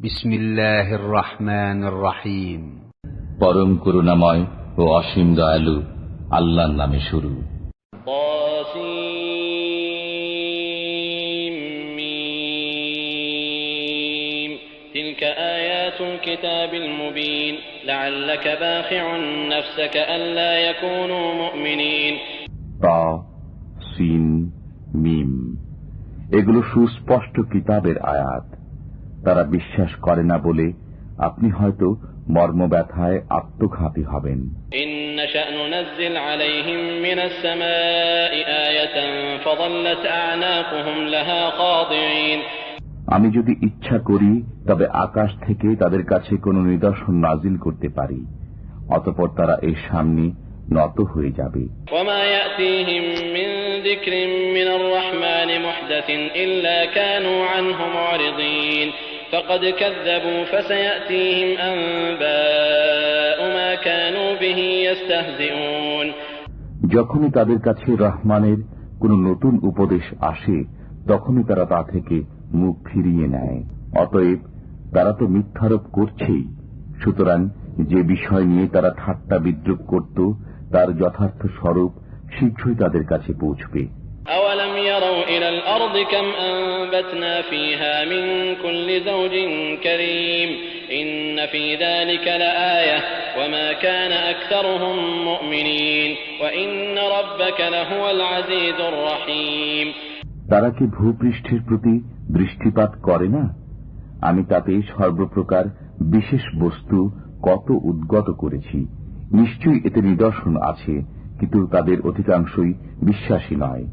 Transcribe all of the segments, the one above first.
বিসমিল্লাহির রহমানির রহিম। পরম করুণাময় ও অসীম দয়ালু আল্লাহর নামে শুরু। তাসীম তিলকা আয়াতুল কিতাবিল মুবিন লাআল্লাকা বাখিউন নাফসাকা আল্লা ইয়াকুনু মুমিনিন। তা সিন মিম, এগুলো সুস্পষ্ট কিতাবের আয়াত। তারা বিশ্বাস করে না বলে আপনি হয়তো মর্মব্যথায় আত্মঘাতী হবেন। আমি যদি ইচ্ছা করি তবে আকাশ থেকে তাদের কাছে কোনো নিদর্শন নাজিল করতে পারি, অতঃপর তারা এর সামনে নত হয়ে যাবে। যখনই তাদের কাছে রহমানের কোন নতুন উপদেশ আসে তখনই তারা তা থেকে মুখ ফিরিয়ে নেয়। অতএব তারা তো মিথ্যারোপ করছেই। সুতরাং যে বিষয় নিয়ে তারা ঠাট্টা বিদ্রুপ করত তার যথার্থ স্বরূপ শীঘ্রই তাদের কাছে পৌঁছবে। أولم يروا إلى الأرض كم أنبتنا فيها من كل زوج كريم إن في ذلك لآية وما كان أكثرهم مؤمنين وإن ربك لهو العزيز الرحيم। তারা কি ভূপৃষ্ঠের প্রতি দৃষ্টিপাত করে না? আমি তাতে সর্বপ্রকার বিশেষ বস্তু কত উদ্গত করেছি। নিশ্চয়ই এতে নিদর্শন আছে, কিন্তু তাদের অধিকাংশই বিশ্বাসী নয়।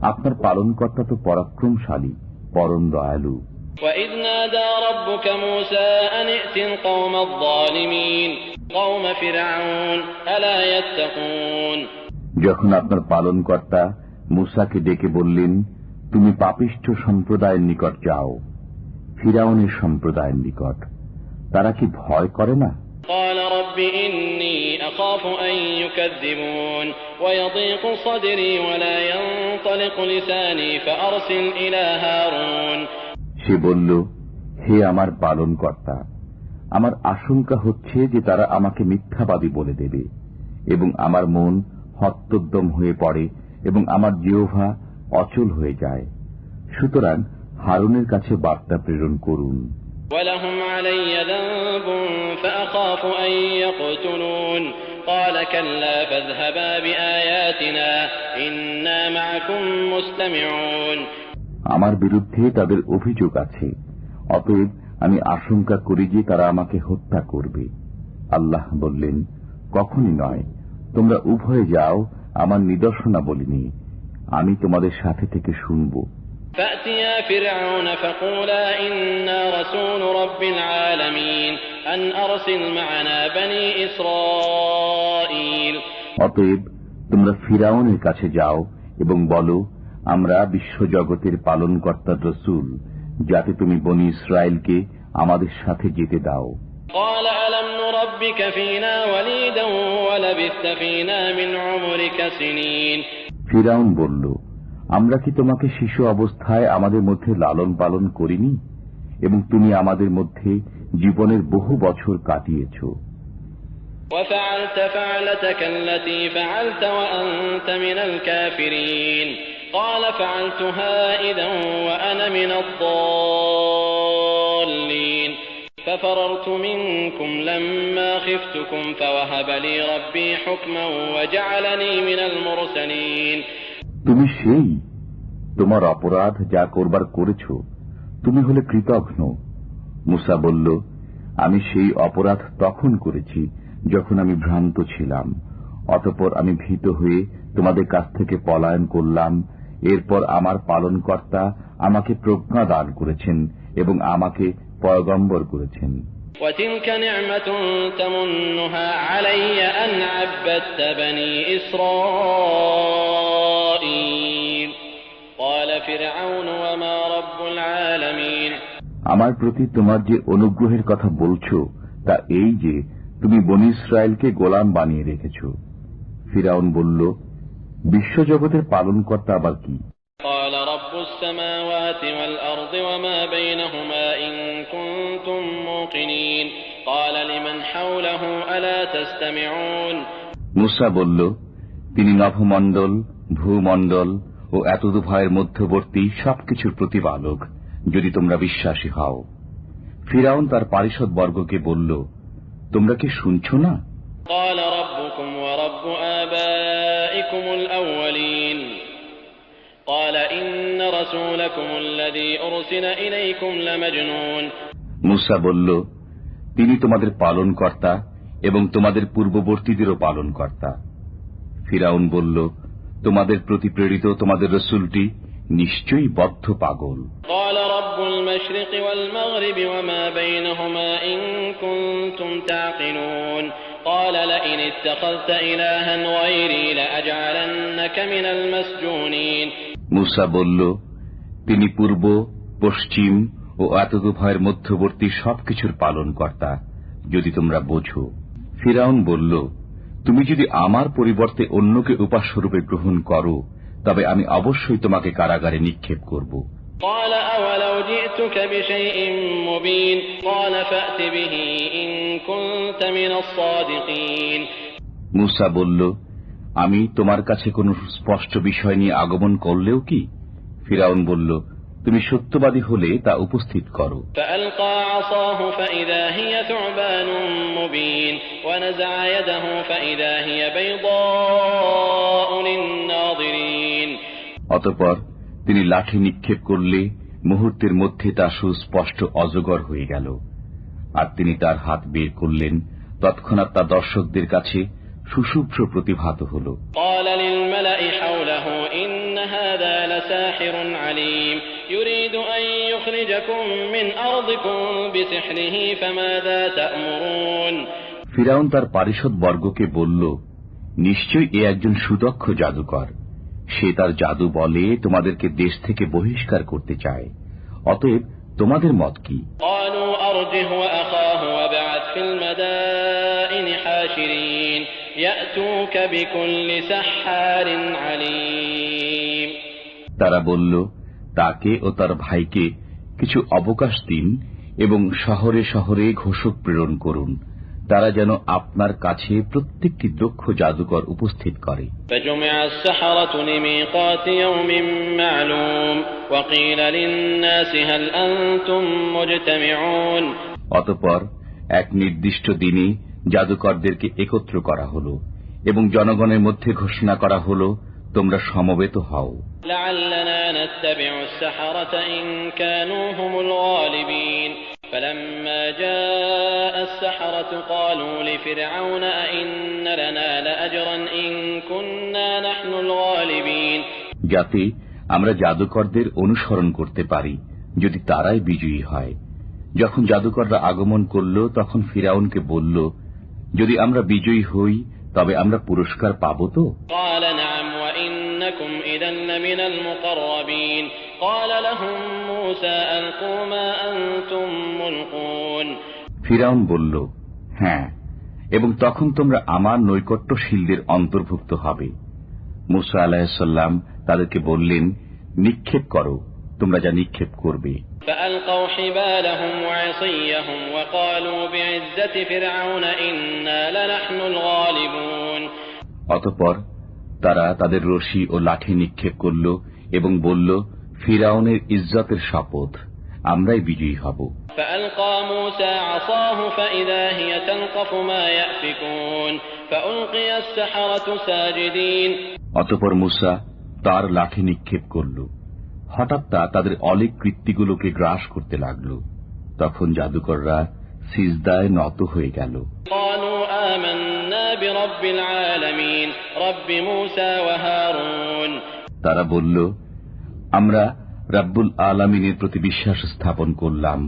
আপনার পালনকর্তা তো পরাক্রমশালী, পরম দয়ালু। وَإِذْ نَادَى رَبُّكَ مُوسَىٰ أَنِ ائْتِ الْقَوْمَ الظَّالِمِينَ قَوْمَ فِرْعَوْنَ أَلَا يَتَّقُونَ। যখন আপনার পালনকর্তা মূসাকে ডেকে বললেন, তুমি পাপিষ্ঠ সম্প্রদায়ের নিকট যাও, ফিরআউনের সম্প্রদায়ের নিকট, তারা কি ভয় করে না? قال رب إني أخاف أن يكذبون ويضيق صدري ولا ينطلق لساني فأرسل إلى هارون। সে বলল, হে আমার পালনকর্তা, আমার আশঙ্কা হচ্ছে যে তারা আমাকে মিথ্যাবাদী বলে দেবে এবং আমার মন হত্যোদ্যম হয়ে পড়ে এবং আমার জিহ্বা অচল হয়ে যায়। সুতরাং হারুনের কাছে বার্তা প্রেরণ করুন। ولهم علي ذنب فأخاف أن يقتلون قال كلا فاذهبا بآياتنا إنا معكم مستمعون। আমার বিরুদ্ধে তাদের অভিযোগ আছে, অতএব আমি আশঙ্কা করি যে তারা আমাকে হত্যা করবে। আল্লাহ বললেন, কখনই নয়, তোমরা উভয়ে যাও, আমার নিদর্শনাবলী নিয়ে, আমি তোমাদের সাথে থেকে শুনব। فأتيا فرعون فقولا إنا رسول رب العالمين أن أرسل معنا بني إسرائيل। অতএব তোমরা ফিরআউনের কাছে যাও এবং বলো, আমরা বিশ্বজগতের পালনকর্তার রসূল, যাতে তুমি বনী ইসরায়েলকে আমাদের সাথে যেতে দাও। قال ألم نربك فينا وليدا ولبثت فينا من عمرك سنين। ফিরআউন বলল, আমরা কি তোমাকে শিশু অবস্থায় আমাদের মধ্যে লালন পালন করিনি এবং তুমি আমাদের মধ্যে জীবনের বহু বছর কাটিয়েছ। وفعلت فعلتك التي فعلت وأنت من الكافرين قال فعلتها إذا وأنا من الضالين ففررت منكم لما خفتكم فوهب لي ربي حكما وجعلني من المرسلين। তুমি সেই, তোমার অপরাধ যা করবার করেছ, তুমি হলে কৃতঘ্ন। মুসা বলল, আমি সেই অপরাধ তখন করেছি যখন আমি ভ্রান্ত ছিলাম। অতঃপর আমি ভীত হয়ে তোমাদের কাছ থেকে পলায়ন করলাম। এরপর আমার পালনকর্তা আমাকে প্রজ্ঞা দান করেছেন এবং আমাকে পয়গম্বর করেছেন। وتلك نعمة تمنها علي أن عبدت بني إسرائيل قال فرعون وما رب العالمين। আমার প্রতি তোমার যে অনুগ্রহের কথা বলছো তা এই যে তুমি বনী ইসরায়েলকে গোলাম বানিয়ে রেখেছ। ফিরআউন বলল, বিশ্বজগতের পালনকর্তা আবার কি? قال رب السماوات والأرض وما بينهما إن كنتم كنتم موقنين قال لمن حوله ألا تستمعون মুসা বলল, তিনি নভমণ্ডল, ভূমণ্ডল ও এতদুভয়ের মধ্যবর্তী সবকিছুর প্রতিপালক, যদি তোমরা বিশ্বাসী হও। ফিরাউন তার পারিষদবর্গকে বলল, তোমরা কি শুনছ না? قال ربكم ورب آبائكم الأولين قال إن رسولكم الذي أرسل إليكم لمجنون মুসা বলল, তিনি তোমাদের পালনকর্তা এবং তোমাদের পূর্ববর্তীদেরও পালনকর্তা। ফিরাউন বলল, তোমাদের প্রতি প্রেরিত তোমাদের রসুলটি নিশ্চয়ই বদ্ধ পাগল। قال رب المشرق والمغرب وما بينهما إن كنتم تعقلون قال لئن اتخذت إلها غيري لأجعلنك من المسجونين মুসা বলল, তিনি পূর্ব, পশ্চিম ও এতদুভয়ের মধ্যবর্তী সবকিছুর পালনকর্তা, যদি তোমরা বোঝো। ফিরাউন বলল, তুমি যদি আমার পরিবর্তে অন্যকে উপাস্যরূপে গ্রহণ করো, তবে আমি অবশ্যই তোমাকে কারাগারে নিক্ষেপ করব। قال أولو جئتك بشيء مبين قال فأت به إن كنت من الصادقين মুসা বলল, আমি তোমার কাছে কোন স্পষ্ট বিষয় নিয়ে আগমন করলেও কি? ফিরাউন বলল, তুমি সত্যবাদী হলে তা উপস্থিত করো। فألقى عصاه فإذا هي ثعبان مبين ونزع يده فإذا هي بيضاء للناظرين অতঃপর তিনি লাঠি নিক্ষেপ করলে মুহূর্তের মধ্যে তা সুস্পষ্ট অজগর হয়ে গেল। আর তিনি তার হাত বের করলেন, তৎক্ষণাৎ তা দর্শকদের কাছে সুশুভ্র প্রতিভাত হল। قال للملأ حوله إن هذا لساحر عليم يريد أن يخرجكم من أرضكم بسحره فماذا تأمرون ফিরাউন তার পারিষদবর্গকে বলল, নিশ্চয়ই এ একজন সুদক্ষ জাদুকর। সে তার জাদু বলে তোমাদেরকে দেশ থেকে বহিষ্কার করতে চায়। অতএব তোমাদের মত কি? قالوا أرجه وأخاه وابعث في المدائن حاشرين يأتوك بكل سحار عليم তারা বলল, তাকে ও তার ভাইকে কিছু অবকাশ দিন এবং শহরে শহরে ঘোষক প্রেরণ করুন, তারা যেন আপনার কাছে প্রত্যেকটি দক্ষ জাদুকর উপস্থিত করে। فجمع السحرة لميقات يوم معلوم وقيل للناس هل أنتم مجتمعون অতঃপর এক নির্দিষ্ট দিনে জাদুকরদেরকে একত্র করা হল এবং জনগণের মধ্যে ঘোষণা করা হল, তোমরা সমবেত হও। لعلنا نتبع السحرة إن كانوا هم الغالبين فلما جاء السحرة قالوا لفرعون أئن لنا لأجرا إن كنا نحن الغالبين যাতে আমরা জাদুকরদের অনুসরণ করতে পারি যদি তারাই বিজয়ী হয়। যখন জাদুকররা আগমন করল, তখন ফিরাউনকে বলল, যদি আমরা বিজয়ী হই তবে আমরা পুরস্কার পাব তো? قال نعم وإنكم إذا لمن المقربين قال لهم موسى ألقوا ما أنتم ملقون ফিরাউন বলল, হ্যাঁ, এবং তখন তোমরা আমার নৈকট্যশীলদের অন্তর্ভুক্ত হবে। মুসা আলাইহিস সালাম তাদেরকে বললেন, নিক্ষেপ করো, তোমরা যা নিক্ষেপ করবে। فألقوا حبالهم وعصيهم وقالوا بعزة فرعون إنا لنحن الغالبون অতঃপর তারা তাদের রশি ও লাঠি নিক্ষেপ করল এবং বলল, ফিরাউনের ইজ্জতের শপথ, আমরাই বিজয়ী হব। فألقى موسى عصاه فإذا هي تلقف ما يأفكون فألقي السحرة ساجدين অতঃপর মুসা তার লাঠি নিক্ষেপ করল, হঠাৎ তা তাদের অলীক কৃত্তিগুলোকে গ্রাস করতে লাগল। তখন জাদুকররা সিজদায় নত হয়ে গেল। قالوا آمنا برب العالمين رب موسى وهارون তারা বলল, আমরা রব্বুল আলামিনের প্রতি বিশ্বাস স্থাপন করলাম,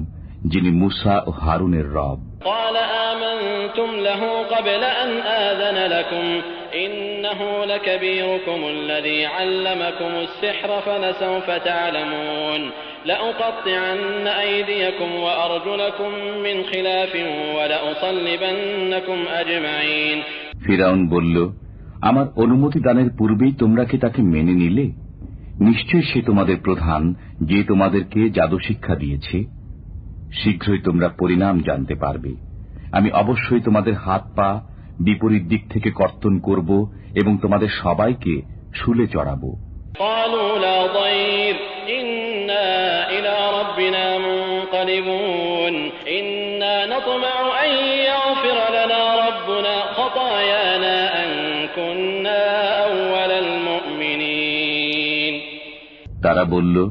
যিনি মুসা ও হারুনের রব। قال آمنتم له قبل أن آذن لكم إنه لكبيركم الذي علمكم السحر فلسوف تعلمون لأقطعن أيديكم وأرجلكم من خلاف ولأصلبنكم أجمعين ফিরাউন বলল, আমার অনুমতি দানের পূর্বেই তোমরা কি তাকে মেনে নিলে? নিশ্চয় সে তোমাদের প্রধান, যে তোমাদেরকে জাদু শিক্ষা দিয়েছে। শীঘ্রই তোমরা পরিণাম জানতে পারবে। আমি অবশ্যই তোমাদের হাত পা বিপরীত দিক থেকে কর্তন করব এবং তোমাদের সবাইকে শুলে চড়াবো। قالوا لا ضير إنا إلى ربنا منقلبون إنا نطمع أن يغفر لنا ربنا خطايانا أن كنا أول المؤمنين। তারা বলল,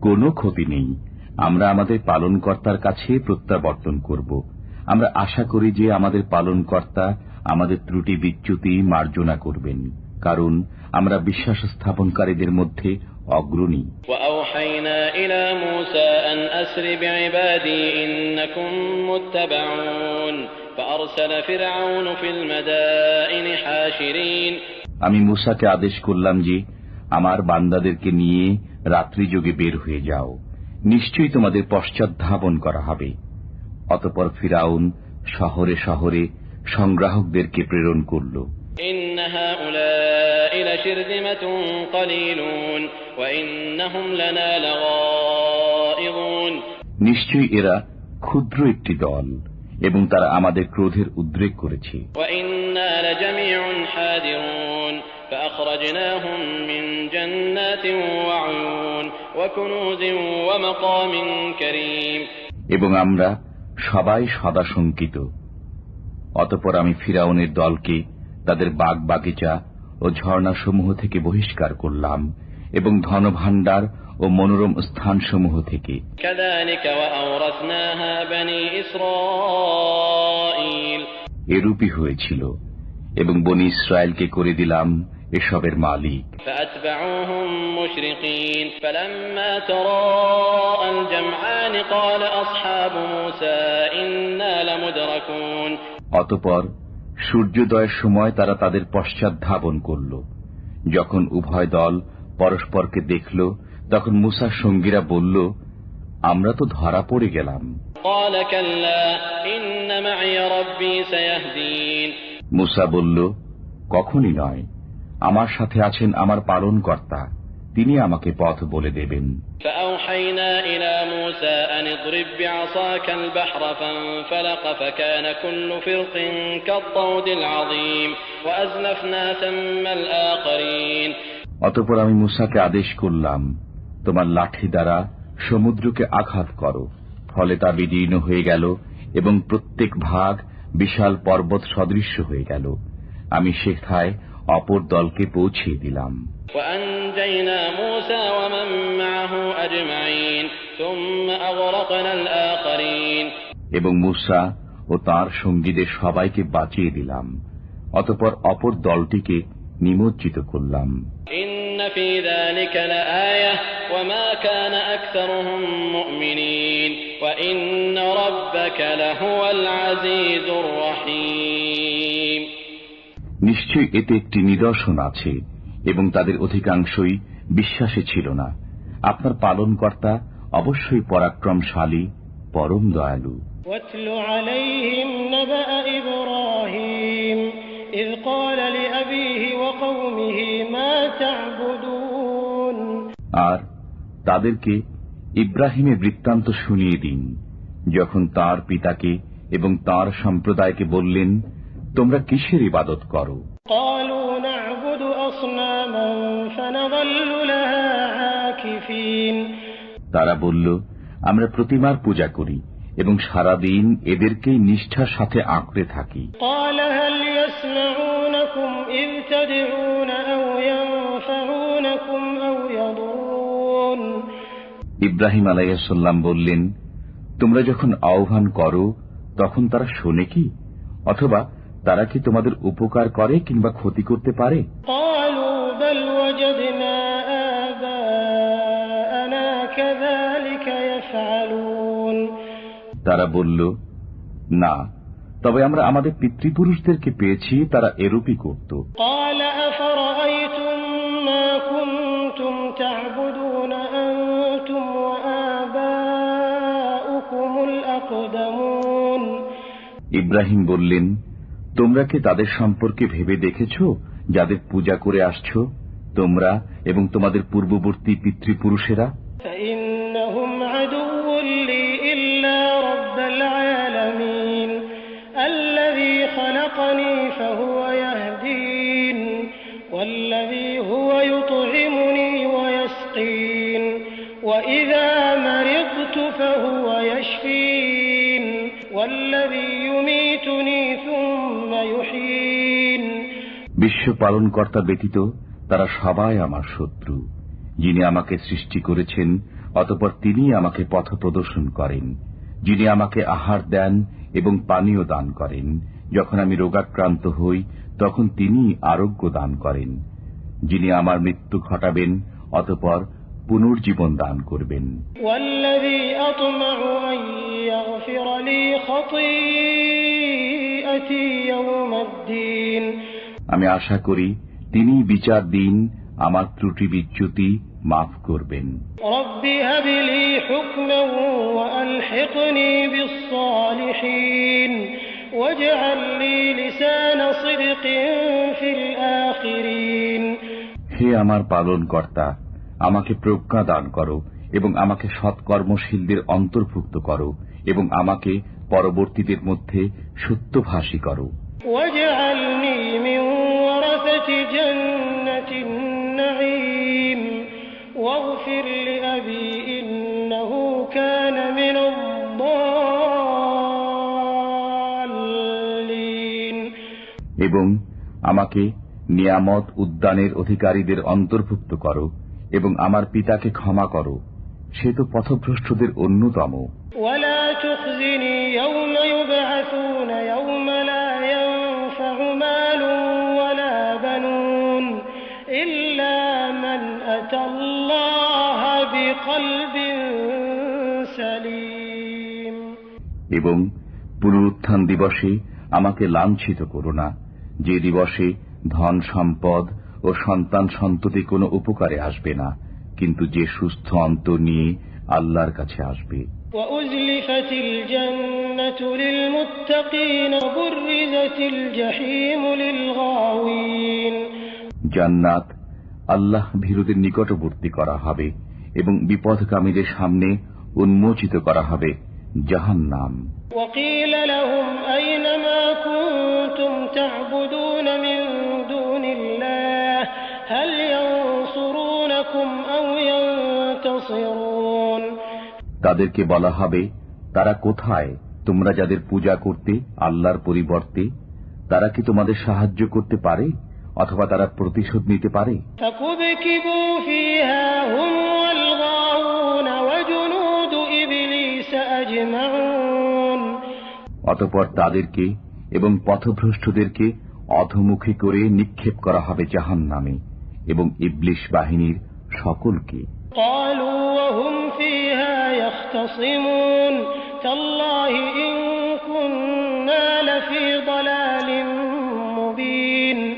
কোনো ক্ষতি নেই, আমরা আমাদের পালনকর্তার কাছে প্রত্যাবর্তন করব। আমরা আশা করি যে আমাদের পালনকর্তা আমাদের ত্রুটি বিচ্যুতি মার্জনা করবেন, কারণ আমরা বিশ্বাস স্থাপনকারীদের মধ্যে অগ্রণী। وأوحينا إلى موسى أن أسر بعبادي إنكم متبعون فأرسل فرعون في المدائن حاشرين। আমি মূসাকে আদেশ করলাম যে আমার বান্দাদেরকে নিয়ে রাত্রি যোগে বের হয়ে যাও, নিশ্চয়ই তোমাদের পশ্চাৎ ধাবন করা হবে। অতঃপর ফিরাউন শহরে শহরে সংগ্রাহকদেরকে প্রেরণ করল। إن هؤلاء لشرذمة قليلون وإنهم لنا لغائظون। নিশ্চয়ই এরা ক্ষুদ্র একটি দল এবং তারা আমাদের ক্রোধের উদ্রেক করেছে। وإنا لجميع حاذرون فأخرجناهم من جنات وعيون وكنوز ومقام كريم। এবং আমরা সবাই সদাশঙ্কিত। অতঃপর আমি ফিরাউনের দলকে তাদের বাগ বাগিচা ও ঝর্ণাসমূহ থেকে বহিষ্কার করলাম এবং ধনভাণ্ডার ও মনোরম স্থানসমূহ থেকে। كذلك وأورثناها بني إسرائيل। এরূপই হয়েছিল এবং বনী ইসরায়েলকে করে দিলাম এসবের মালিক। فأتبعوهم مشرقين فلما تراءى الجمعان قال أصحاب موسى إنا لمدركون। অতঃপর সূর্যোদয়ের সময় তারা তাদের পশ্চাৎ ধাবন করল। যখন উভয় দল পরস্পরকে দেখল, তখন মূসার সঙ্গীরা বলল, আমরা তো ধরা পড়ে গেলাম। قال كلا إن معي ربي سيهدين। মূসা বলল, কখনই নয়, আমার সাথে আছেন আমার পালনকর্তা, তিনি আমাকে পথ বলে দেবেন। فأوحينا إلى موسى أن اضرب بعصاك البحر فانفلق فكان كل فرق كالطود العظيم وأزلفنا ثم الآخرين। অতঃপর আমি মূসাকে আদেশ করলাম, তোমার লাঠি দ্বারা সমুদ্রকে আঘাত করো, ফলে তা বিদীর্ণ হয়ে গেল এবং প্রত্যেক ভাগ বিশাল পর্বত সদৃশ্য হয়ে গেল। আমি সেথায় অপর দলকে পৌঁছিয়ে দিলাম। وأنجينا موسى ومن معه أجمعين ثم أغرقنا الآخرين। এবং মূসা ও তার সঙ্গীদের সবাইকে বাঁচিয়ে দিলাম, অতঃপর অপর দলটিকে নিমজ্জিত করলাম। إن في ذلك لآية وما كان أكثرهم مؤمنين وإن ربك لهو العزيز الرحيم। নিশ্চয়ই এতে একটি নিদর্শন আছে এবং তাদের অধিকাংশই বিশ্বাসে ছিল না। আপনার পালনকর্তা অবশ্যই পরাক্রমশালী, পরম দয়ালু। واتل عليهم نبأ إبراهيم إذ قال لأبيه وقومه ما تعبدون। আর তাদেরকে ইব্রাহিমের বৃত্তান্ত শুনিয়ে দিন, যখন তার পিতাকে এবং তার সম্প্রদায়কে বললেন, তোমরা কিসের ইবাদত করো? قالوا نعبد أصناما فنظل لها عاكفين। তারা বলল, আমরা প্রতিমার পূজা করি এবং সারাদিন এদেরকেই নিষ্ঠার সাথে আঁকড়ে থাকি। قال هل يسمعونكم إذ تدعون أو ينفعونكم أو يضرون। ইব্রাহিম আলাইহিস সালাম বললেন, তোমরা যখন আহ্বান করো তখন তারা শোনে কি, অথবা তারা কি তোমাদের উপকার করে কিংবা ক্ষতি করতে পারে? قالوا بل وجدنا آباءنا كذلك يفعلون। তারা বলল, না, তবে আমরা আমাদের পিতৃপুরুষদেরকে পেয়েছি তারা এরূপই করত। قال أفرأيتم ما كنتم تعبدون أنتم وآباؤكم الأقدمون। ইব্রাহিম বললেন, তোমরা কি তাদের সম্পর্কে ভেবে দেখেছ যাদের পূজা করে আসছো, তোমরা এবং তোমাদের পূর্ববর্তী পিতৃপুরুষেরা? فإنهم عدو لي إلا বিশ্ব পালনকর্তা ব্যতীত তারা সবাই আমার শত্রু। যিনি আমাকে সৃষ্টি করেছেন অতঃপর তিনি আমাকে পথ প্রদর্শন করেন, যিনি আমাকে আহার দেন এবং পানীয় দান করেন, যখন আমি রোগাক্রান্ত হই তখন তিনি আরোগ্য দান করেন, যিনি আমার মৃত্যু ঘটাবেন অতঃপর পুনর্জীবন দান করবেন। আমি আশা করি তিনি বিচার দিন আমার ত্রুটি বিচ্যুতি মাফ করবেন। রব্বি হাবলি হুকমান ওয়া আলহিকনি বিস-সালিহিন ওয়াজআল লি লিসানা সিদকিন ফিল আখিরিন। হে আমার পালনকর্তা, আমাকে প্রজ্ঞা দান করো এবং আমাকে সৎকর্মশীলদের অন্তর্ভুক্ত করো এবং আমাকে পরবর্তীদের মধ্যে সত্যভাষী করো। ওয়াজআলনি মিন ওয়ারাসাতি জান্নাতিন নাঈম ওয়াগফির লিআবি ইন্নাহু কানা মিনাদ-দাল্লিন। এবং আমাকে নিয়ামত উদ্যানের অধিকারীদের অন্তর্ভুক্ত করো এবং আমার পিতাকে ক্ষমা করো, সে তো পথভ্রষ্টদের অন্যতম। ওয়ালা তুখজিনি ইয়াওমা ইউবআসুন ইয়াওমা লা ইয়ানফা'ু মালুন ওয়ালা বানুন ইল্লা মান আতাল্লাহা বিকলবিন সালিম। এবং পুনরুত্থান দিবসে আমাকে লাঞ্ছিত করো না, যে দিবসে ধন সম্পদ ও সন্তান সন্ততি কোনো উপকারে আসবে না, কিন্তু যে সুস্থ অন্তর নিয়ে আল্লাহর কাছে আসবে। ওয়াউজলিফাতিল জান্নাতু লিলমুত্তাকিন বুররিজাতিল জাহিমু লিলগাওয়িন। জান্নাত আল্লাহ ভীরুদের নিকটবর্তী করা হবে এবং বিপথগামীদের সামনে উন্মোচিত করা হবে জাহান্নাম। ওয়াকিলা লাহুম আইনা মা কুনতুম তা'বুদুন মিন দুনিল্লাহ হাল ইয়ানসুরুনাকুম আও ইয়ানতাসিরুন। তাদেরকে বলা হবে, তারা কোথায়? তোমরা যাদের পূজা করতে আল্লাহর পরিবর্তে, তারা কি তোমাদের সাহায্য করতে পারে অথবা তারা প্রতিশোধ নিতে পারে? ফাকুবকিবু ফিহা হুম ওয়াল গাউন ওয়া জুনুদু ইবলিস আজমাউন। অতঃপর তাদেরকে এবং পথভ্রষ্টদেরকে অধোমুখী করে নিক্ষেপ করা হবে জাহান্নামে এবং ইবলিস বাহিনীর সকলকে। ক্বালু ওয়া হুম ফিহা ইখতাসিমুন তাল্লাহি ইন কুন্না লাফি দালালিন মুবিন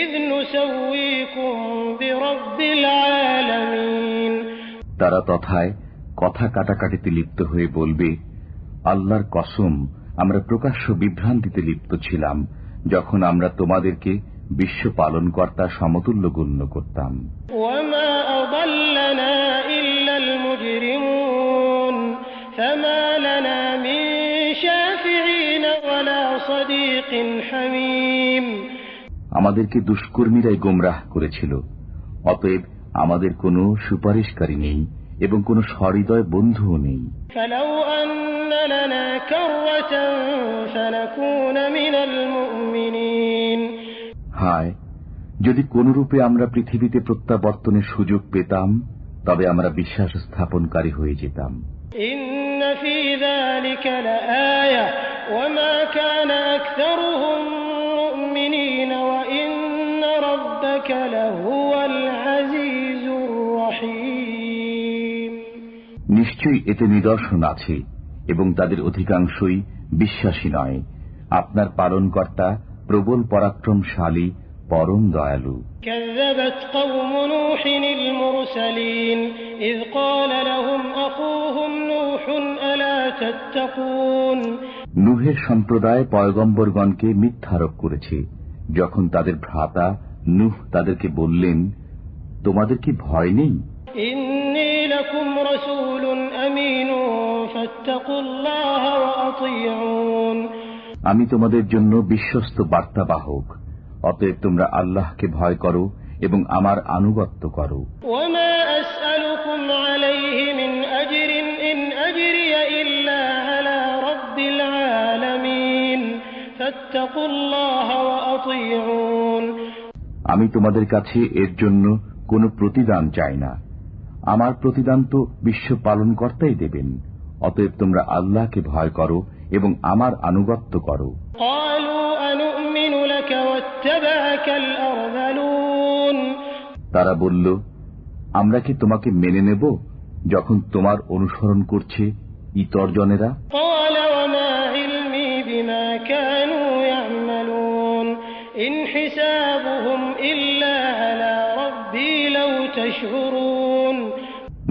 ইয নুসাউইকুম বিরাব্বিল আলামিন। তারা তথায় কথা কাটাকাটিতে লিপ্ত হয়ে বলবে, আল্লাহর কসম, আমরা প্রকাশ্য বিভ্রান্তিতে লিপ্ত ছিলাম যখন আমরা তোমাদেরকে বিশ্ব পালনকর্তা সমতুল্য গণ্য করতাম। ওয়ামা আদাল্লানা ইল্লাল মুজরিমুন ফামা লানা মিন শাফিঈন ওয়ালা সাদীকিন হামীম। আমাদেরকে দুষ্কর্মীরাই গোমরাহ করেছিল, অতএব আমাদের কোনো সুপারিশকারী নেই এবং কোনো সহৃদয় বন্ধুও নেই। ফালাউ আন্না লানা কাররাতান ফানাকুনা মিনাল মুমিনিন। হায়, যদি কোনরূপে আমরা পৃথিবীতে প্রত্যাবর্তনের সুযোগ পেতাম তবে আমরা বিশ্বাস স্থাপনকারী হয়ে যেতাম। ইন্না ফী যালিকা লাআয়া ওয়া মা কানা আকসারুহুম মুমিনিন ওয়া ইন্না রাব্বাকা লাহুয়াল আজিজুর রহিম। নিশ্চয়ই এতে নিদর্শন আছে এবং তাদের অধিকাংশই বিশ্বাসী নয়। আপনার পালনকর্তা প্রবল পরাক্রমশালী, পরম দয়ালু। كذبت قوم نوح المرسلين إذ قال لهم أخوهم نوح ألا تتقون। নূহের সম্প্রদায় পয়গম্বরগণকে মিথ্যারোপ করেছে যখন তাদের ভ্রাতা নূহ তাদেরকে বললেন, তোমাদের কি ভয় নেই? إني لكم رسول أمين فاتقوا الله وأطيعون। আমি তোমাদের জন্য বিশ্বস্ত বার্তাবাহক, অতএব তোমরা আল্লাহকে ভয় করো এবং আমার আনুগত্য করো। وما أسألكم عليه من أجر إن أجري إلا على رب العالمين فاتقوا الله وأطيعون। আমি তোমাদের কাছে এর জন্য কোনো প্রতিদান চাই না। আমার প্রতিদান তো বিশ্ব পালনকর্তাই দেবেন। অতএব তোমরা আল্লাহকে ভয় করো এবং আমার আনুগত্য করো। তারা বলল, আমরা কি তোমাকে মেনে নেব যখন তোমার অনুসরণ করছে ইতর জনেরা?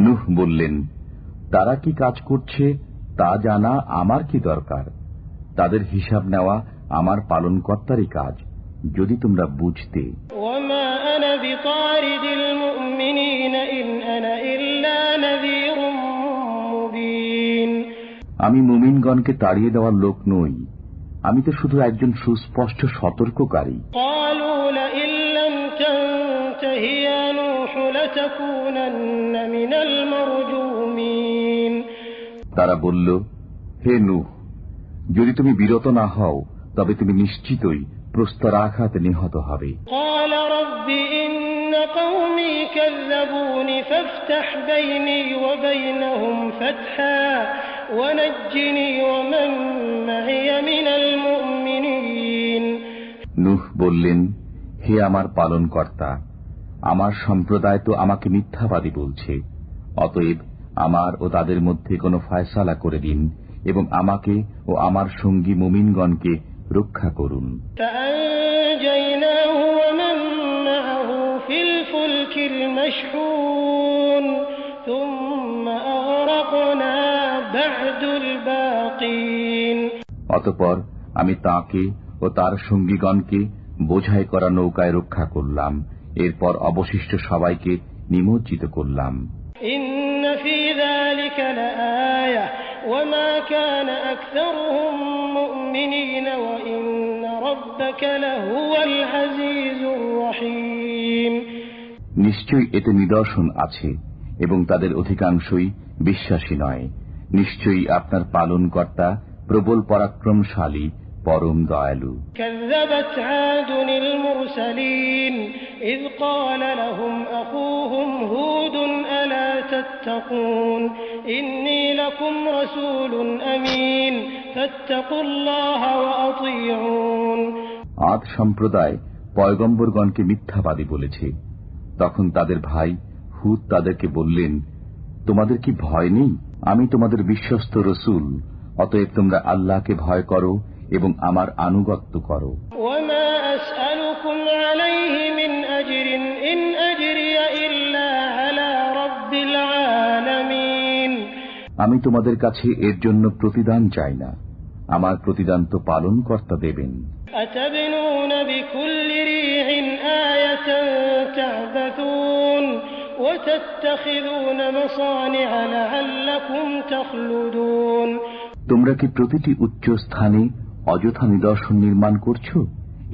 নূহ বললেন, তারা কি কাজ করছে তা জানা আমার কি দরকার? তাদের হিসাব নেওয়া আমার পালনকর্তারই কাজ, যদি তোমরা বুঝতে। আমি মুমিনগণকে তাড়িয়ে দেওয়ার লোক নই, আমি তো শুধু একজন সুস্পষ্ট সতর্ককারী। তারা বলল, হে নূহ, যদি তুমি বিরত না হও তবে তুমি নিশ্চিতই প্রস্তরাঘাতে নিহত হবে। নূহ বললেন, হে আমার পালনকর্তা, আমার সম্প্রদায় তো আমাকে মিথ্যাবাদী বলছে, অতএব আমার ও তাদের মধ্যে কোনো ফয়সালা করে দিন এবং আমাকে ও আমার সঙ্গী মুমিনগণকে রক্ষা করুন। অতঃপর আমি তাকে ও তার সঙ্গীগণকে বোঝাই করা নৌকায় রক্ষা করলাম, এরপর অবশিষ্ট সবাইকে নিমজ্জিত করলাম। নিশ্চয়ই এতে নিদর্শন আছে এবং তাদের অধিকাংশই বিশ্বাসী নয়। নিশ্চয়ই আপনার পালনকর্তা প্রবল পরাক্রমশালী, পরম দয়ালু। كذبت عاد المرسلين إذ قال لهم أخوهم هود ألا تتقون إني لكم رسول أمين فاتقوا الله وأطيعون। আদ সম্প্রদায় পয়গম্বরগণকে মিথ্যাবাদী বলেছে। তখন তাদের ভাই হুদ তাদেরকে বললেন, তোমাদের কি ভয় নেই? আমি তোমাদের বিশ্বস্ত রসুল, অতএব তোমরা আল্লাহকে ভয় করো এবং আমার আনুগত্য করো। আমি তোমাদের কাছে এর জন্য প্রতিদান চাই না, আমার প্রতিদান তো পালনকর্তা দেবেন। তোমরা কি প্রতিটি উচ্চ স্থানে অযথা নিদর্শন নির্মাণ করছো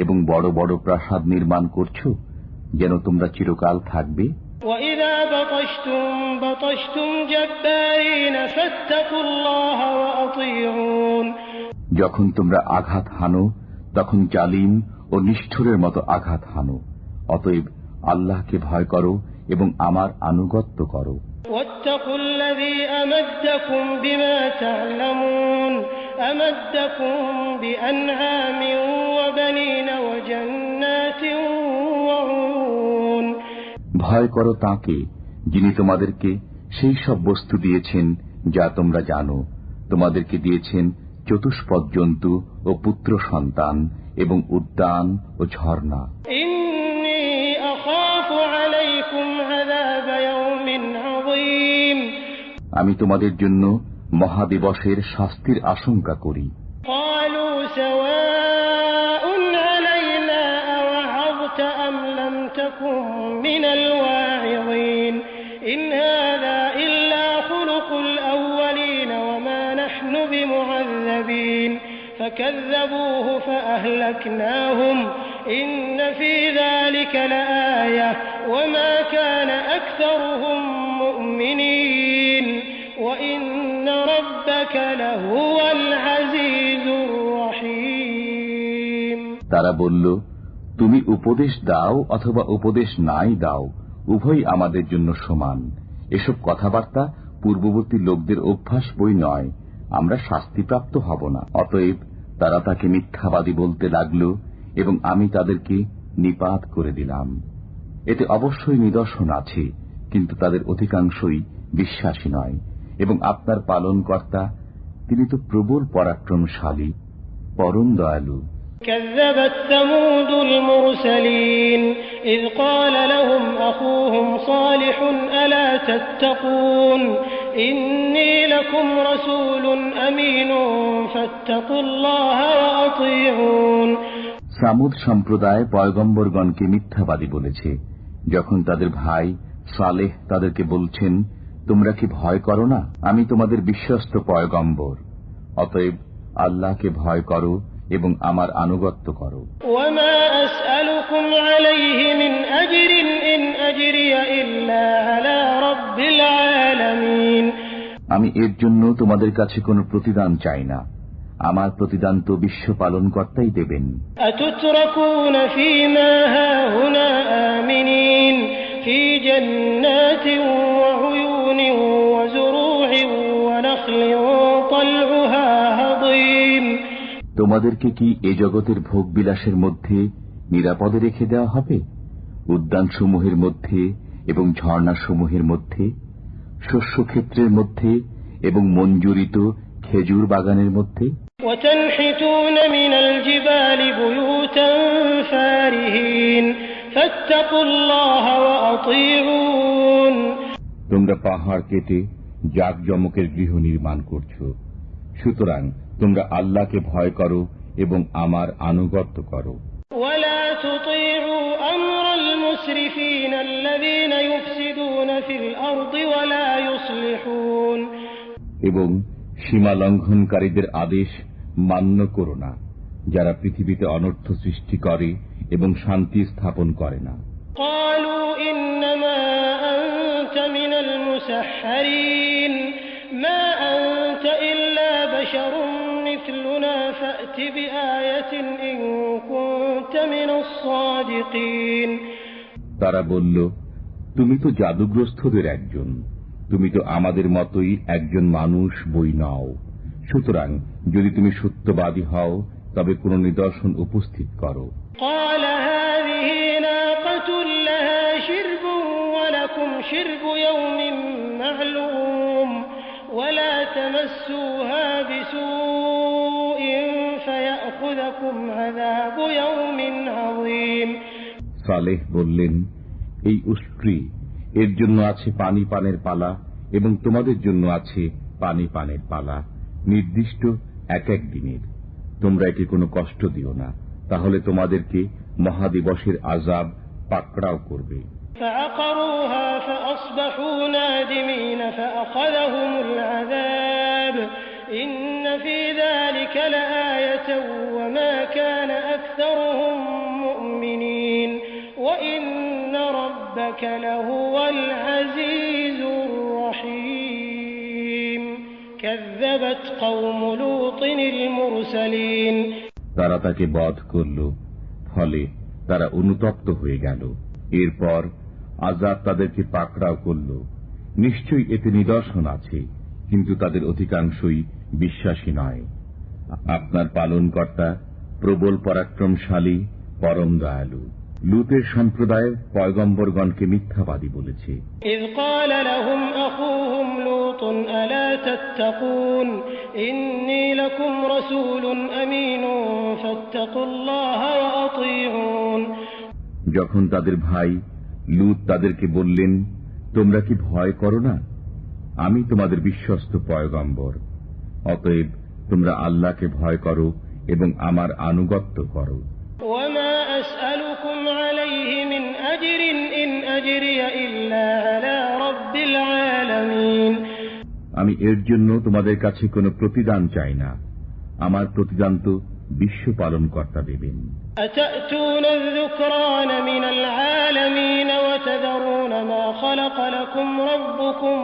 এবং বড় বড় প্রাসাদ নির্মাণ করছো যেন তোমরা চিরকাল থাকবে? যখন তোমরা আঘাত হানো তখন জালিম ও নিষ্ঠুরের মতো আঘাত হানো, অতএব আল্লাহকে ভয় করো এবং আমার আনুগত্য করো। ভয় করো তাঁকে যিনি তোমাদেরকে সেই সব বস্তু দিয়েছেন যা তোমরা জানো, তোমাদেরকে দিয়েছেন চতুষ্পদ জন্তু ও পুত্র সন্তান এবং উদ্যান ও ঝর্ণা। আমি তোমাদের জন্য মহাদিবসের শাস্তির আশঙ্কা করি। فكذبوه فأهلكناهم إن في ذلك لآية وما كان أكثرهم مؤمنين وإن ربك لهو العزيز الرحيم। তারা বলল, তুমি উপদেশ দাও অথবা উপদেশ নাই দাও, উভয় আমাদের জন্য সমান। এসব কথাবার্তা পূর্ববর্তী লোকদের অভ্যাস বই নয়, আমরা শাস্তিপ্রাপ্ত হব না। অতএব তারা তাকে মিথ্যাবাদী বলতে লাগল এবং আমি তাদেরকে নিপাত করে দিলাম। এতে অবশ্যই নিদর্শন আছে, কিন্তু তাদের অধিকাংশই বিশ্বাসী নয়। এবং আপনার পালনকর্তা তিনি তো প্রবল পরাক্রমশালী, পরম দয়ালু। كذبت ثمود المرسلين إذ قال لهم أخوهم صالح ألا تتقون إني لكم رسول أمين فاتقوا الله وأطيعون। সামুদ সম্প্রদায় পয়গম্বরগণকে মিথ্যাবাদী বলেছে যখন তাদের ভাই সালেহ তাদেরকে বলছেন, তোমরা কি ভয় করো না? আমি তোমাদের বিশ্বস্ত পয়গম্বর, অতএব আল্লাহকে ভয় করো এবং আমার আনুগত্য করো। ওয়ামা আসআলুকুম আলাইহি মিন আজরিন ইন আজরিয়া ইল্লা আলা রাব্বিল আলামিন। আমি এর জন্য তোমাদের কাছে কোনো প্রতিদান চাই না, আমার প্রতিদান তো বিশ্ব পালনকর্তাই দেবেন। আতুতরাকুনা ফীমা হাহুনা আমিনিন ফী জান্নাতিন ওয়া উয়ুনিন ওয়া যুরু'ইন ওয়া নাখলিন তালউহা হাদীম। তোমাদেরকে কি এ জগতের ভোগ বিলাসের মধ্যে নিরাপদে রেখে দেওয়া হবে? উদ্যানসমূহের মধ্যে এবং ঝর্ণাসমূহের মধ্যে, শস্যক্ষেত্রের মধ্যে এবং মঞ্জুরিত খেজুর বাগানের মধ্যে। وتنحتون من الجبال بيوتا فارهين فاتقوا الله وأطيعون। তোমরা পাহাড় কেটে জাঁকজমকের গৃহ নির্মাণ করছো, সুতরাং তোমরা আল্লাহকে ভয় করো এবং আমার আনুগত্য করো। ولا تطيعوا أمر المسرفين الذين يفسدون في الأرض ولا يصلحون। এবং সীমা লঙ্ঘনকারীদের আদেশ মান্য করো না, যারা পৃথিবীতে অনর্থ সৃষ্টি করে এবং শান্তি স্থাপন করে না। قالوا إنما أنت من المسحرين ما أنت إلا بشر مثلنا فأت بآية إن كنت من الصادقين। তারা বলল, তুমি তো জাদুগ্রস্তদের একজন, তুমি তো আমাদের মতোই একজন মানুষ বই নও। সুতরাং যদি তুমি সত্যবাদী হও তবে কোন নিদর্শন উপস্থিত করো। قال هذه ناقة لها شرب ولكم شرب يوم معلوم ولا تمسوها بسوء فيأخذكم عذاب يوم عظيم। সালেহ বললেন, এই উষ্ট্রী, এর জন্য আছে পানি পানের পালা এবং তোমাদের জন্য আছে পানি পানের পালা, নির্দিষ্ট এক এক দিনের। তোমরা একে কোনো কষ্ট দিও না, তাহলে তোমাদেরকে মহাদিবসের আযাব পাকড়াও করবে। فعقروها فأصبحوا نادمين فأخذهم العذاب إن في ذلك لآية وما كان أكثرهم مؤمنين وإن ربك لهو العزيز الرحيم كذبت قوم لوط المرسلين। তারা তাকে বধ করল, ফলে তারা অনুতপ্ত হয়ে গেল। এরপর আযাব তাদেরকে পাকড়াও করল। নিশ্চয়ই এতে নিদর্শন আছে, কিন্তু তাদের অধিকাংশই বিশ্বাসী নয়। আপনার পালনকর্তা প্রবল পরাক্রমশালী, পরম দয়ালু। লূতের সম্প্রদায় পয়গম্বরগণকে মিথ্যাবাদী বলেছে। إذ قال لهم أخوهم لوط ألا تتقون إني لكم رسول أمين فاتقوا الله وأطيعون। যখন তাদের ভাই লূত তাদেরকে বললেন, তোমরা কি ভয় করো না? আমি তোমাদের বিশ্বস্ত পয়গম্বর, অতএব তোমরা আল্লাহকে ভয় করো এবং আমার আনুগত্য করো। وما أسألكم عليه من أجر إن أجري إلا على رب العالمين। আমি এর জন্য তোমাদের কাছে কোনো প্রতিদান চাই না, আমার প্রতিদান তো বিশ্ব পালনকর্তা দেবেন। أتأتون الذكران من العالمين وتذرون ما خلق لكم ربكم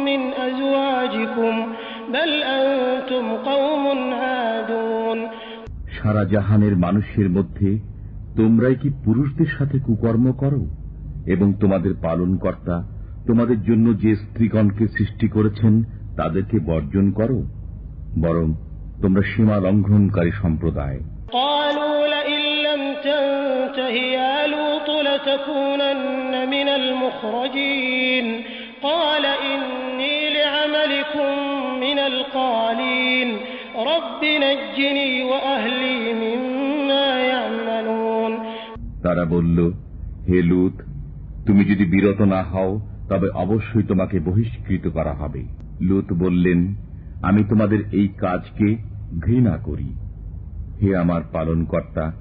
من أزواجكم بل أنتم قوم عادون। সারা জাহানের মানুষের মধ্যে তোমরাই কি পুরুষদের সাথে কুকর্ম করো এবং তোমাদের পালনকর্তা তোমাদের জন্য যে স্ত্রীগণকে সৃষ্টি করেছেন তাদেরকে বর্জন করো? বরং তোমরা সীমা লঙ্ঘনকারী সম্প্রদায়। قالوا لئن لم تنته يا لوط لتكونن من المخرجين قال إني لعملكم من القالين رب نجني وأهلي مما يعملون। তারা বলল, হে লূত, তুমি যদি বিরত না হও তবে অবশ্যই তোমাকে বহিষ্কৃত করা হবে। লূত বললেন, আমি তোমাদের এই কাজকে ঘৃণা করি। হে আমার পালনকর্তা,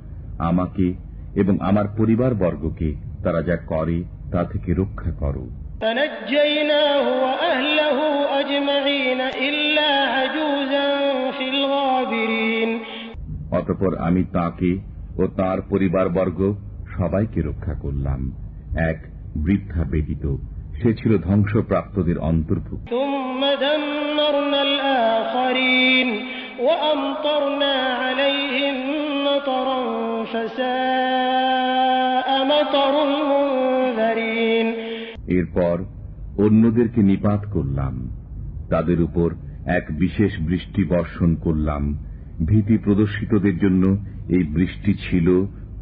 আমাকে এবং আমার পরিবারবর্গকে তারা যা করে তা থেকে রক্ষা করো। فنجيناه وأهله أجمعين إلا عجوزا في الغابرين। অতঃপর আমি তাকে ও তার পরিবারবর্গ সবাইকে রক্ষা করলাম, এক বৃদ্ধা ব্যতীত, সে ছিল ধ্বংসপ্রাপ্তদের অন্তর্ভুক্ত। ثم دمرنا الآخرين وأمطرنا عليهم مطرا فساء مطر المنذرين। এরপর অন্যদেরকে নিপাত করলাম, তাদের উপর এক বিশেষ বৃষ্টি বর্ষণ করলাম। ভীতি প্রদর্শিতদের জন্য এই বৃষ্টি ছিল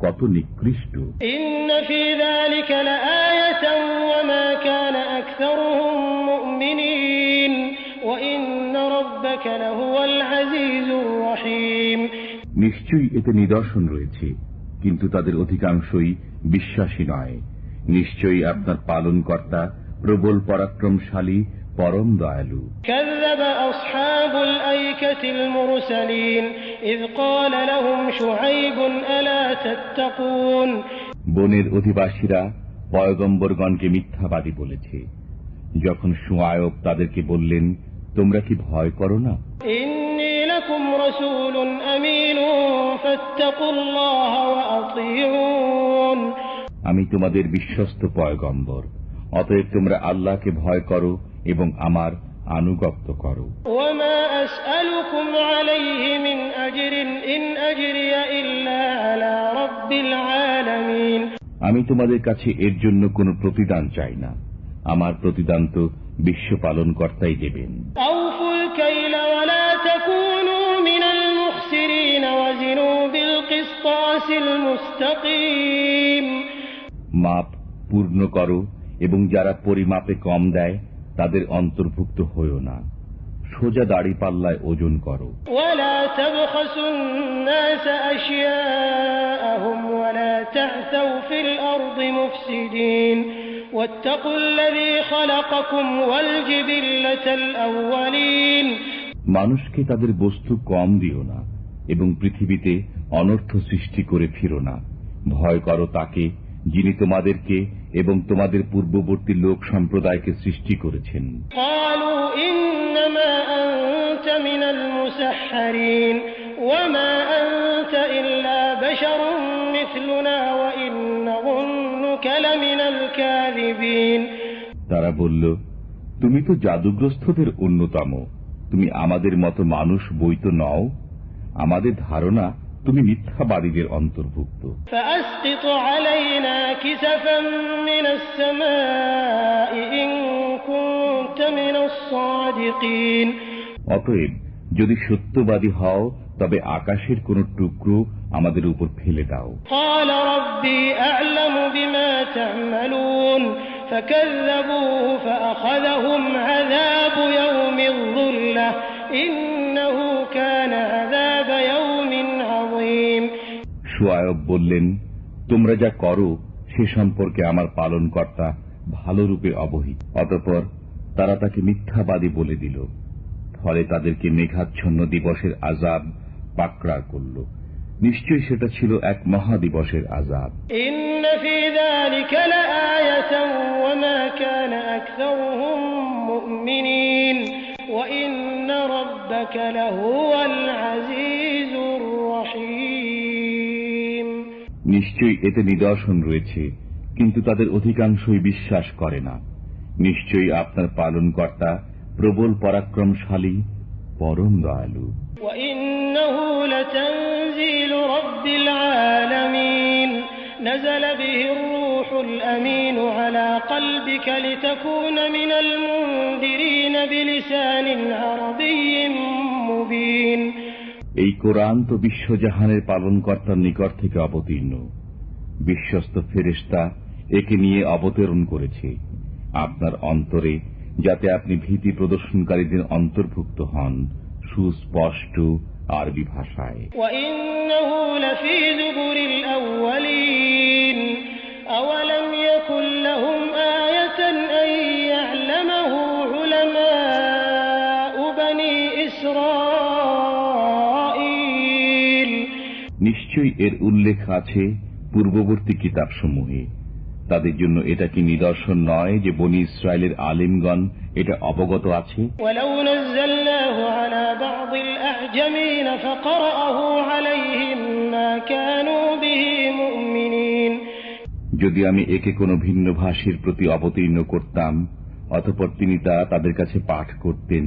কত নিকৃষ্ট। إن في ذلك لآية وما كان أكثرهم مؤمنين وإن ربك لهو العزيز الرحيم। নিশ্চয়ই এতে নিদর্শন রয়েছে, কিন্তু তাদের অধিকাংশই বিশ্বাসী নয়। নিশ্চয়ই আপনার পালনকর্তা প্রবল পরাক্রমশালী, পরম দয়ালু। كذب أصحاب الأيكة المرسلين إذ قال لهم شعيب ألا تتقون। বনের অধিবাসীরা পয়গম্বরগণকে মিথ্যাবাদী বলেছে যখন শুআয়ব তাদেরকে বললেন, তোমরা কি ভয় করো না? إني لكم رسول أمين فاتقوا الله وأطيعون। আমি তোমাদের বিশ্বস্ত পয়গম্বর, অতএব তোমরা আল্লাহকে ভয় করো এবং আমার আনুগত্য করো। وما أسألكم عليه من أجر إن أجري إلا على رب العالمين। আমি তোমাদের কাছে এর জন্য কোনো প্রতিদান চাই না, আমার প্রতিদান তো বিশ্ব পালনকর্তাই দেবেন। أوفوا الكيل ولا تكونوا من المخسرين وزنوا بالقسطاس المستقيم। মাপ পূর্ণ করো এবং যারা পরিমাপে কম দেয় তাদের অন্তর্ভুক্ত হইও না। সোজা দাড়ি পাল্লায় ওজন করো। ولا تبخسوا الناس أشياءهم ولا تعثوا في الأرض مفسدين واتقوا الذي خلقكم والجبلة الأولين। মানুষকে তাদের বস্তু কম দিও না এবং পৃথিবীতে অনর্থ সৃষ্টি করে ফিরো না। ভয় করো তাকে যিনি তোমাদেরকে এবং তোমাদের পূর্ববর্তী লোক সম্প্রদায়কে সৃষ্টি করেছেন। قالوا إنما أنت من المسحرين وما أنت إلا بشر مثلنا وإن نظنك لمن الكاذبين। তারা বলল, তুমি তো জাদুগ্রস্তদের অন্যতম, তুমি আমাদের মতো মানুষ বই তো নও, আমাদের ধারণা তুমি মিথ্যাবাদীদের অন্তর্ভুক্ত। فأسقط علينا كسفا من السماء إن كنت من الصادقين। অতএব যদি সত্যবাদী হও তবে আকাশের কোন টুকরো আমাদের উপর ফেলে দাও। قال ربي أعلم بما تعملون فكذبوه فأخذهم عذاب يوم الظلة إنه كان عذاب يوم عظيم। শুআয়ব বললেন, তোমরা যা করো সে সম্পর্কে আমার পালনকর্তা ভালোরূপে অবহিত। অতঃপর তারা তাকে মিথ্যাবাদী বলে দিল, ফলে তাদেরকে মেঘাচ্ছন্ন দিবসের আযাব পাকড়াও করল। নিশ্চয়ই সেটা ছিল এক মহাদিবসের আযাব। إن في ذلك لآية وما كان أكثرهم مؤمنين وإن ربك لهو العزيز الرحيم। নিশ্চয়ই এতে নিদর্শন রয়েছে, কিন্তু তাদের অধিকাংশই বিশ্বাস করে না। নিশ্চয়ই আপনার পালনকর্তা প্রবল পরাক্রমশালী, পরম দয়ালু। وإنه لتنزيل رب العالمين। نزل به الروح الأمين على قلبك لتكون من المنذرين بلسان عربي مبين এই কোরআন তো বিশ্বজাহানের পালনকর্তার নিকট থেকে অবতীর্ণ। বিশ্বস্ত ফেরেশতা একে নিয়ে অবতরণ করেছে আপনার অন্তরে, যাতে আপনি ভীতি প্রদর্শনকারীদের অন্তর্ভুক্ত হন, সুস্পষ্ট আরবি ভাষায়। وإنه لفي زبر الأولين أولم يكن لهم آية أن يعلمه علماء بني إسرائيل নিশ্চয়ই এর উল্লেখ আছে পূর্ববর্তী কিতাবসমূহে। তাদের জন্য এটা কি নিদর্শন নয় যে বনি ইসরায়েলের আলিমগণ এটা অবগত আছে? ولو نزلناه على بعض الأعجمين فقرأه عليهم ما كانوا به مؤمنين যদি আমি একে কোনো ভিন্ন ভাষীর প্রতি অবতীর্ণ করতাম, অতঃপর তিনি তা তাদের কাছে পাঠ করতেন,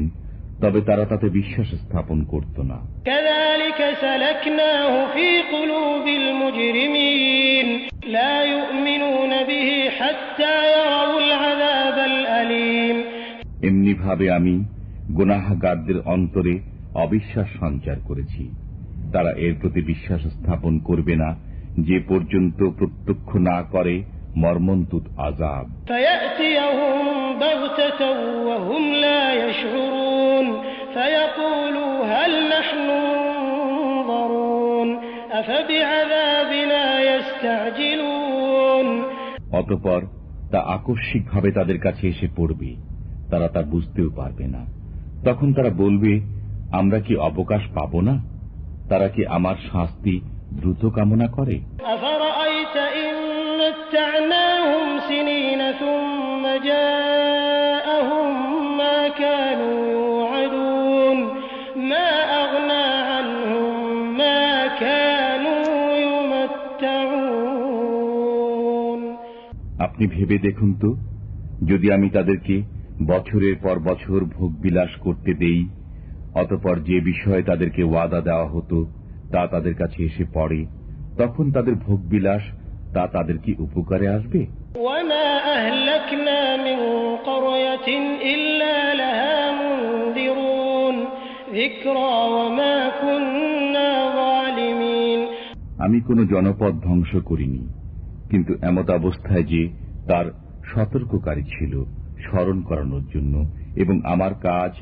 তবে তারা তাতে বিশ্বাস স্থাপন করত না। كذلك سلكناه في قلوب المجرمين لا يؤمنون به حتى يروا العذاب الأليم এমনি ভাবে আমি গুনাহগারদের অন্তরে অবিশ্বাস সঞ্চার করেছি। তারা এর প্রতি বিশ্বাস স্থাপন করবে না যে পর্যন্ত প্রত্যক্ষ না করে মর্মন্তুদ আযাব। فيأتيهم بغتة وهم لا يشعرون فيقولوا هل نحن منظرون أفبعذابنا يستعجلون অতঃপর তা আকস্মিকভাবে তাদের কাছে এসে পড়বে, তারা তা বুঝতেও পারবে না। তখন তারা বলবে, আমরা কি অবকাশ পাব না? তারা কি আমার শাস্তি দ্রুত কামনা করে? أفرأيت إن متعناهم سنين ثم جاءهم ما كانوا يوعدون ما أغنى عنهم ما كانوا يمتعون আপনি ভেবে দেখুন তো, যদি আমি তাদেরকে বছরের পর বছর ভোগ বিলাস করতে দেই, অতঃপর যে বিষয়ে তাদেরকে ওয়াদা দেওয়া হতো তা তাদের কাছে এসে পড়ে, তখন তাদের ভোগ বিলাস তা তাদের কি উপকারে আসবে? وما أهلكنا من قرية إلا لها منذرون ذكرى وما كنا ظالمين আমি কোনো জনপদ ধ্বংস করিনি, কিন্তু এমত অবস্থায় যে তার সতর্ককারী ছিল স্মরণ করানোর জন্য, এবং আমার কাজ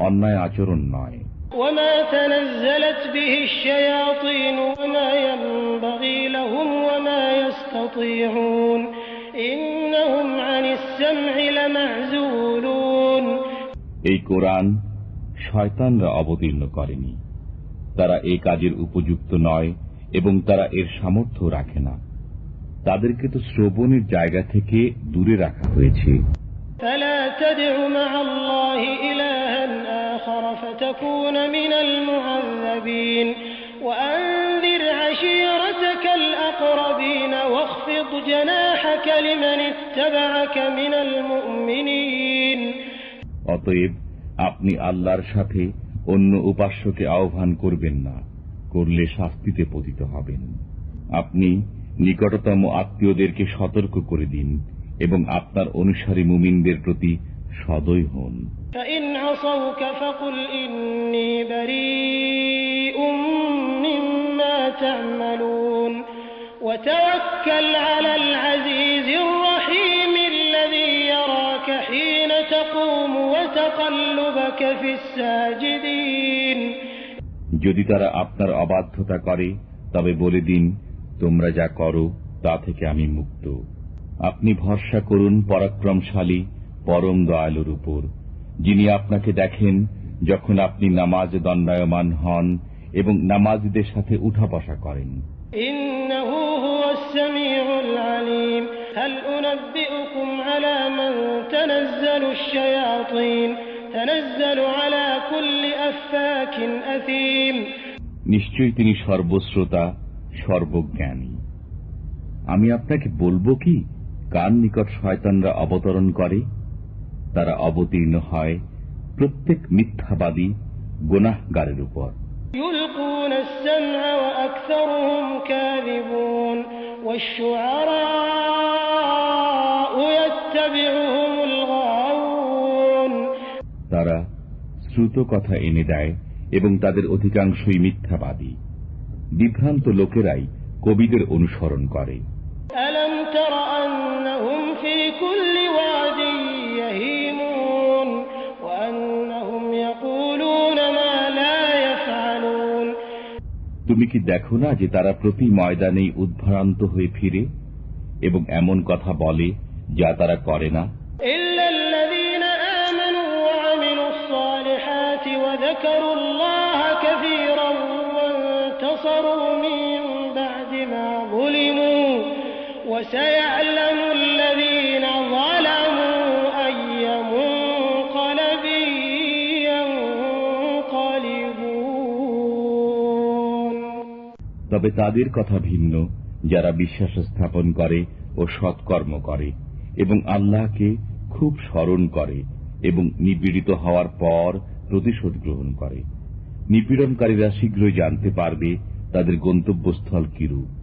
অন্যায় আচরণ নয়। وما تنزلت به الشياطين وما ينبغي لهم وما يستطيعون إنهم عن السمع لمعزولون এই কোরআন শয়তানরা অবতীর্ণ করেনি, তারা এই কাজের উপযুক্ত নয় এবং তারা এর সামর্থ্য রাখে না। তাদেরকে তো শ্রবণের জায়গা থেকে দূরে রাখা হয়েছে। فلا تدع مع الله إلها آخر فتكون من المعذبين وأنذر عشيرتك الأقربين واخفض جناحك لمن اتبعك من المؤمنين অতএব আপনি আল্লাহর সাথে অন্য উপাস্যকে আহ্বান করবেন না, করলে শাস্তিতে পতিত হবেন। আপনি নিকটতম আত্মীয়দেরকে সতর্ক করে দিন এবং আপনার অনুসারী মুমিনদের প্রতি সদয় হন। فإن عصوك فقل إني بريء مما تعملون وتوكل على العزيز الرحيم الذي يراك حين تقوم وتقلبك في الساجدين যদি তারা আপনার অবাধ্যতা করে, তবে বলে দিন, তোমরা যা করো তা থেকে আমি মুক্ত। আপনি ভরসা করুন পরাক্রমশালী পরম দয়ালুর উপর, যিনি আপনাকে দেখেন যখন আপনি নামাজ দণ্ডায়মান হন এবং নামাজীদের সাথে উঠা বসা করেন। ইন্নাহু হুয়াস সামিউল আলিম হাল উনাব্বিউকুম আলা মান তানাজ্জালুশ শায়াতিন তানাজ্জালু আলা কুল্লি আফফাকিন আথীম নিশ্চয়ই তিনি সর্বশ্রোতা সর্বজ্ঞানী। আমি আপনাকে বলবো কি, কার নিকট শয়তানরা অবতরণ করে? তারা অবতীর্ণ হয় প্রত্যেক মিথ্যাবাদী গুনাহগারের উপর। يلقون السمع وأكثرهم كاذبون والشعراء يتبعهم الغاوون তারা শ্রুত কথা এনে দেয় এবং তাদের অধিকাংশই মিথ্যাবাদী। বিভ্রান্ত লোকেরাই কবিদের অনুসরণ করে। ألم تر أنهم في كل واد يهيمون وأنهم يقولون ما لا يفعلون তুমি কি দেখো না যে তারা প্রতি ময়দানেই উদ্ভ্রান্ত হয়ে ফিরে এবং এমন কথা বলে যা তারা করে না। إلا الذين آمنوا وعملوا الصالحات وذكروا الله كثيرا وانتصروا من بعد ما ظلموا وسيعلم الذين ظلموا أي منقلب ينقلبون তবে তাদের কথা ভিন্ন যারা বিশ্বাস স্থাপন করে ও সৎকর্ম করে এবং আল্লাহকে খুব স্মরণ করে এবং নিপীড়িত হওয়ার পর প্রতিশোধ গ্রহণ করে। নিপীড়নকারীরা শীঘ্রই জানতে পারবে তাদের গন্তব্যস্থল কিরূপ।